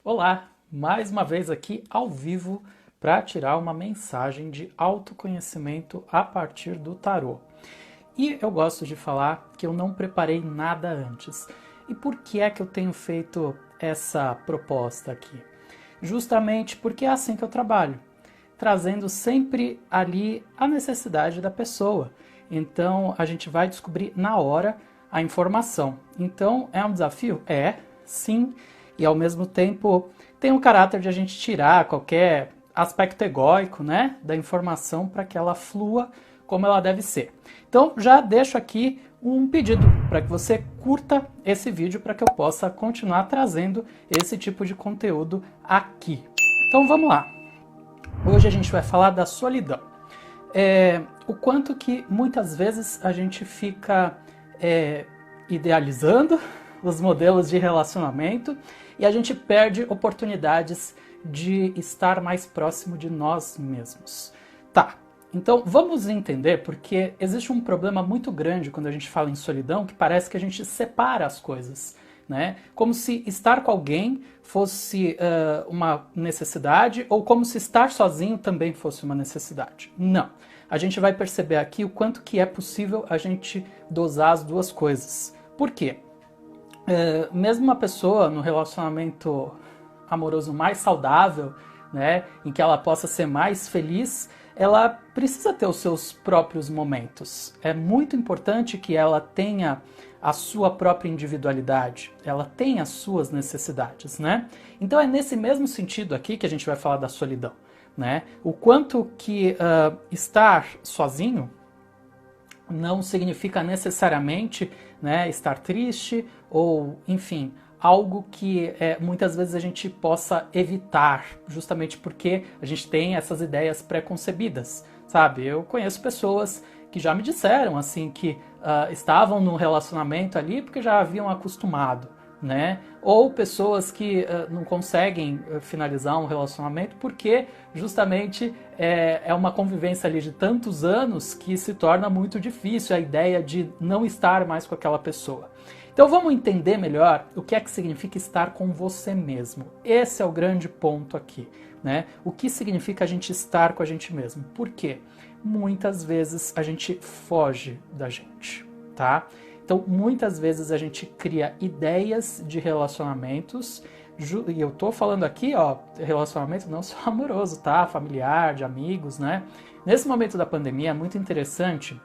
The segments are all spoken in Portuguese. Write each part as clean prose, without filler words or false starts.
Olá, mais uma vez aqui ao vivo para tirar uma mensagem de autoconhecimento a partir do tarô. E eu gosto de falar que eu não preparei nada antes. E por que é que eu tenho feito essa proposta aqui? Justamente porque é assim que eu trabalho, trazendo sempre ali a necessidade da pessoa. Então a gente vai descobrir na hora a informação. Então é um desafio? É, sim, e ao mesmo tempo tem o caráter de a gente tirar qualquer aspecto egóico, né, da informação para que ela flua como ela deve ser. Então já deixo aqui um pedido para que você curta esse vídeo para que eu possa continuar trazendo esse tipo de conteúdo aqui. Então vamos lá. Hoje a gente vai falar da solidão. O quanto que muitas vezes a gente fica idealizando os modelos de relacionamento e a gente perde oportunidades de estar mais próximo de nós mesmos. Tá, então vamos entender, porque existe um problema muito grande quando a gente fala em solidão, que parece que a gente separa as coisas, né? Como se estar com alguém fosse uma necessidade, ou como se estar sozinho também fosse uma necessidade. Não. A gente vai perceber aqui o quanto que é possível a gente dosar as duas coisas. Por quê? Mesmo uma pessoa no relacionamento amoroso mais saudável, né, em que ela possa ser mais feliz, ela precisa ter os seus próprios momentos. É muito importante que ela tenha a sua própria individualidade, ela tem as suas necessidades, né? Então é nesse mesmo sentido aqui que a gente vai falar da solidão, né? O quanto que estar sozinho não significa necessariamente, né, estar triste ou, enfim, algo que muitas vezes a gente possa evitar, justamente porque a gente tem essas ideias pré-concebidas, sabe? Eu conheço pessoas que já me disseram, assim, que estavam num relacionamento ali porque já haviam acostumado, né? Ou pessoas que não conseguem finalizar um relacionamento porque justamente é uma convivência ali de tantos anos que se torna muito difícil a ideia de não estar mais com aquela pessoa. Então vamos entender melhor o que é que significa estar com você mesmo. Esse é o grande ponto aqui, né? O que significa a gente estar com a gente mesmo? Por quê? Muitas vezes a gente foge da gente, tá? Então, muitas vezes a gente cria ideias de relacionamentos, e eu tô falando aqui, ó, relacionamento não só amoroso, tá? Familiar, de amigos, né? Nesse momento da pandemia é muito interessante,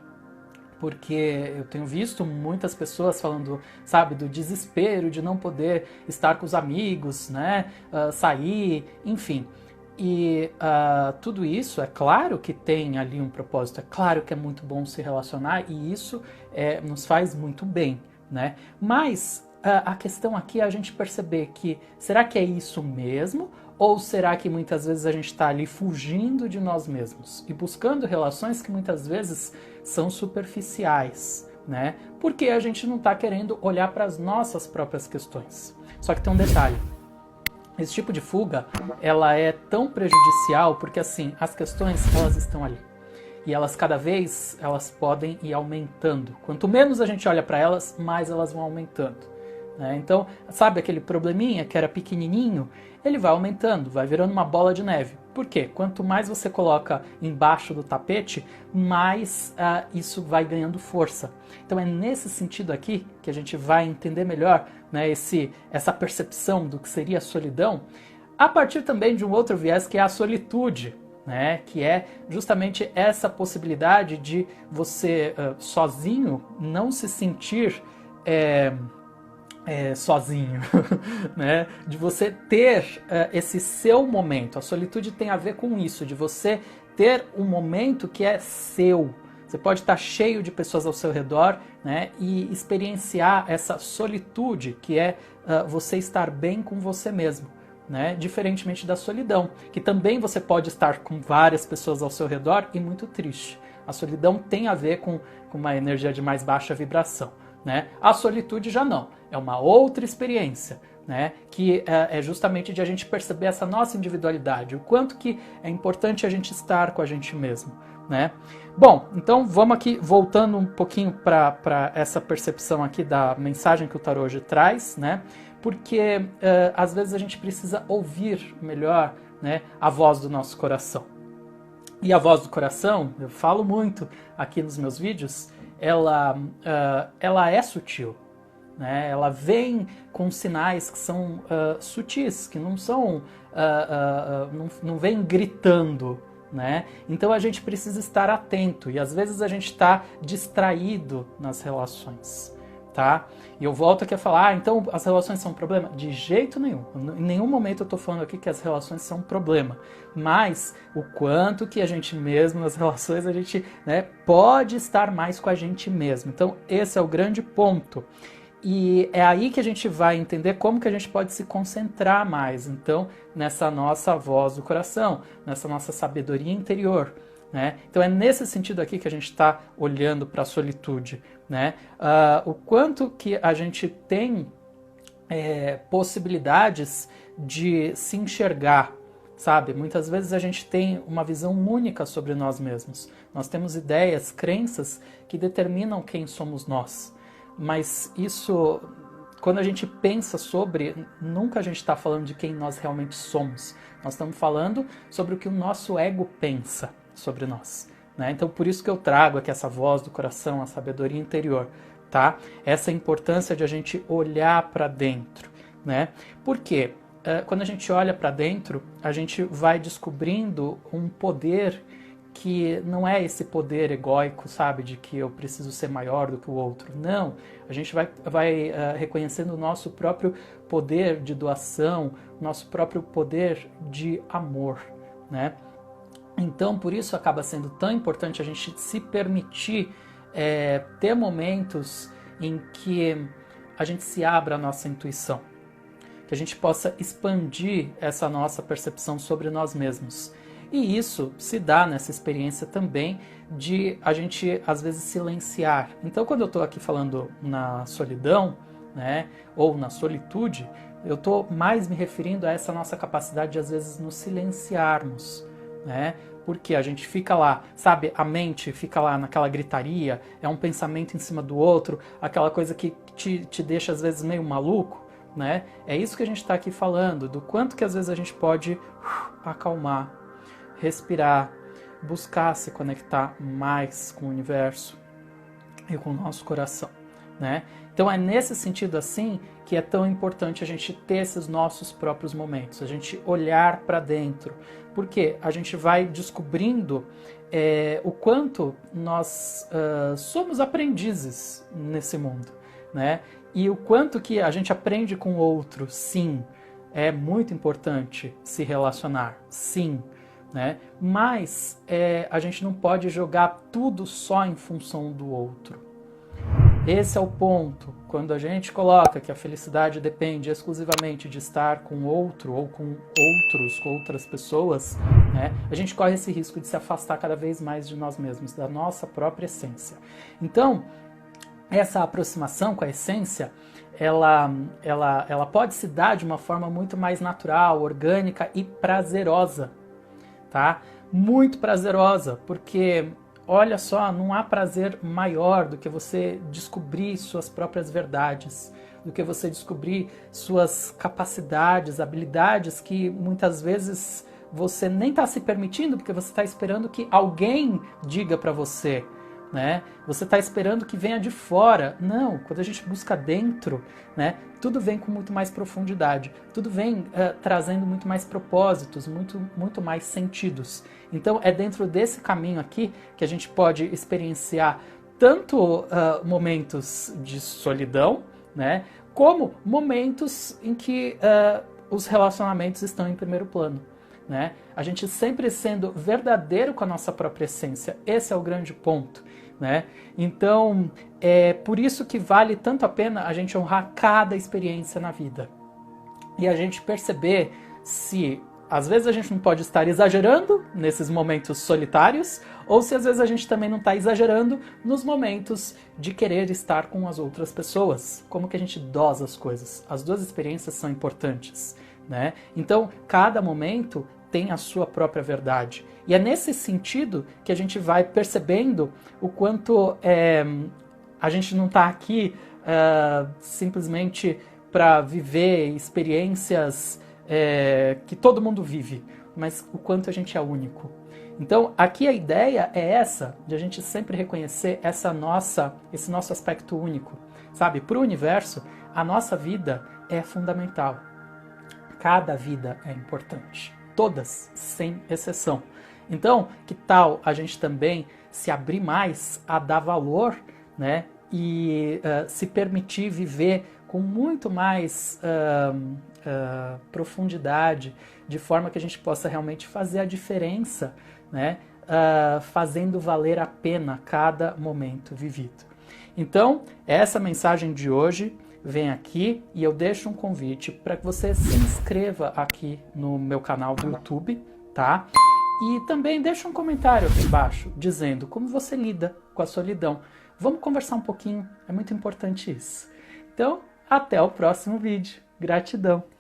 porque eu tenho visto muitas pessoas falando, sabe, do desespero de não poder estar com os amigos, né? Sair, enfim. E tudo isso, é claro que tem ali um propósito, é claro que é muito bom se relacionar e isso nos faz muito bem, né? Mas a questão aqui é a gente perceber que, será que é isso mesmo? Ou será que muitas vezes a gente está ali fugindo de nós mesmos e buscando relações que muitas vezes são superficiais, né? Porque a gente não está querendo olhar para as nossas próprias questões. Só que tem um detalhe. Esse tipo de fuga, ela é tão prejudicial porque, assim, as questões, elas estão ali. E elas, cada vez, elas podem ir aumentando. Quanto menos a gente olha para elas, mais elas vão aumentando, né? Então, sabe aquele probleminha que era pequenininho? Ele vai aumentando, vai virando uma bola de neve. Por quê? Quanto mais você coloca embaixo do tapete, mais isso vai ganhando força. Então é nesse sentido aqui que a gente vai entender melhor, né, essa percepção do que seria a solidão, a partir também de um outro viés que é a solitude, né, que é justamente essa possibilidade de você sozinho não se sentir sozinho, né? De você ter esse seu momento. A solitude tem a ver com isso, de você ter um momento que é seu. Você pode estar cheio de pessoas ao seu redor, né? E experienciar essa solitude, que é você estar bem com você mesmo, né? Diferentemente da solidão, que também você pode estar com várias pessoas ao seu redor e muito triste. A solidão tem a ver com uma energia de mais baixa vibração, né? A solitude já não, é uma outra experiência, né? Que é justamente de a gente perceber essa nossa individualidade, o quanto que é importante a gente estar com a gente mesmo, né? Bom, então vamos aqui voltando um pouquinho para essa percepção aqui da mensagem que o tarô hoje traz, né? Porque às vezes a gente precisa ouvir melhor, né, a voz do nosso coração. E a voz do coração, eu falo muito aqui nos meus vídeos, ela é sutil, né? Ela vem com sinais que são sutis, que não são, não vem gritando, né? Então a gente precisa estar atento e às vezes a gente está distraído nas relações, tá? E eu volto aqui a falar, então as relações são um problema? De jeito nenhum. Em nenhum momento eu estou falando aqui que as relações são um problema. Mas o quanto que a gente mesmo, nas relações, a gente, né, pode estar mais com a gente mesmo. Então esse é o grande ponto. E é aí que a gente vai entender como que a gente pode se concentrar mais, então, nessa nossa voz do coração, nessa nossa sabedoria interior, né? Então é nesse sentido aqui que a gente está olhando para a solitude, né? O quanto que a gente tem possibilidades de se enxergar, sabe? Muitas vezes a gente tem uma visão única sobre nós mesmos. Nós temos ideias, crenças que determinam quem somos nós. Mas isso, quando a gente pensa sobre, nunca a gente está falando de quem nós realmente somos. Nós estamos falando sobre o que o nosso ego pensa sobre nós, né? Então por isso que eu trago aqui essa voz do coração, a sabedoria interior, tá? Essa importância de a gente olhar para dentro, né? Por quê? Quando a gente olha para dentro, a gente vai descobrindo um poder que não é esse poder egóico, sabe, de que eu preciso ser maior do que o outro. Não, a gente vai reconhecendo o nosso próprio poder de doação, nosso próprio poder de amor, né? Então, por isso acaba sendo tão importante a gente se permitir ter momentos em que a gente se abra à nossa intuição, que a gente possa expandir essa nossa percepção sobre nós mesmos. E isso se dá nessa experiência também de a gente, às vezes, silenciar. Então, quando eu estou aqui falando na solidão, né, ou na solitude, eu estou mais me referindo a essa nossa capacidade de, às vezes, nos silenciarmos, né? Porque a gente fica lá, sabe, a mente fica lá naquela gritaria, é um pensamento em cima do outro, aquela coisa que te deixa, às vezes, meio maluco, né? É isso que a gente está aqui falando, do quanto que, às vezes, a gente pode acalmar, respirar, buscar se conectar mais com o universo e com o nosso coração, né? Então é nesse sentido assim que é tão importante a gente ter esses nossos próprios momentos, a gente olhar para dentro, porque a gente vai descobrindo o quanto nós somos aprendizes nesse mundo, né? E o quanto que a gente aprende com o outro, sim, é muito importante se relacionar, sim, né? Mas a gente não pode jogar tudo só em função do outro. Esse é o ponto. Quando a gente coloca que a felicidade depende exclusivamente de estar com outro ou com outros, com outras pessoas, né, a gente corre esse risco de se afastar cada vez mais de nós mesmos, da nossa própria essência. Então, essa aproximação com a essência, ela pode se dar de uma forma muito mais natural, orgânica e prazerosa, tá? Muito prazerosa, porque olha só, não há prazer maior do que você descobrir suas próprias verdades, do que você descobrir suas capacidades, habilidades que muitas vezes você nem está se permitindo, porque você está esperando que alguém diga para você, né? Você está esperando que venha de fora. Não, quando a gente busca dentro, né, tudo vem com muito mais profundidade, tudo vem trazendo muito mais propósitos, muito mais sentidos. Então é dentro desse caminho aqui que a gente pode experienciar tanto momentos de solidão, né, como momentos em que os relacionamentos estão em primeiro plano, né? A gente sempre sendo verdadeiro com a nossa própria essência, esse é o grande ponto, né? Então, é por isso que vale tanto a pena a gente honrar cada experiência na vida. E a gente perceber se, às vezes, a gente não pode estar exagerando nesses momentos solitários, ou se, às vezes, a gente também não está exagerando nos momentos de querer estar com as outras pessoas. Como que a gente dosa as coisas? As duas experiências são importantes, né? Então, cada momento tem a sua própria verdade. E é nesse sentido que a gente vai percebendo o quanto a gente não está aqui simplesmente para viver experiências que todo mundo vive, mas o quanto a gente é único. Então, aqui a ideia é essa, de a gente sempre reconhecer esse nosso aspecto único, sabe? Para o universo, a nossa vida é fundamental. Cada vida é importante. Todas, sem exceção. Então, que tal a gente também se abrir mais a dar valor, né? E se permitir viver com muito mais profundidade, de forma que a gente possa realmente fazer a diferença, né? Fazendo valer a pena cada momento vivido. Então, essa mensagem de hoje vem aqui e eu deixo um convite para que você se inscreva aqui no meu canal do YouTube, tá? E também deixa um comentário aqui embaixo dizendo como você lida com a solidão. Vamos conversar um pouquinho, é muito importante isso. Então, até o próximo vídeo. Gratidão!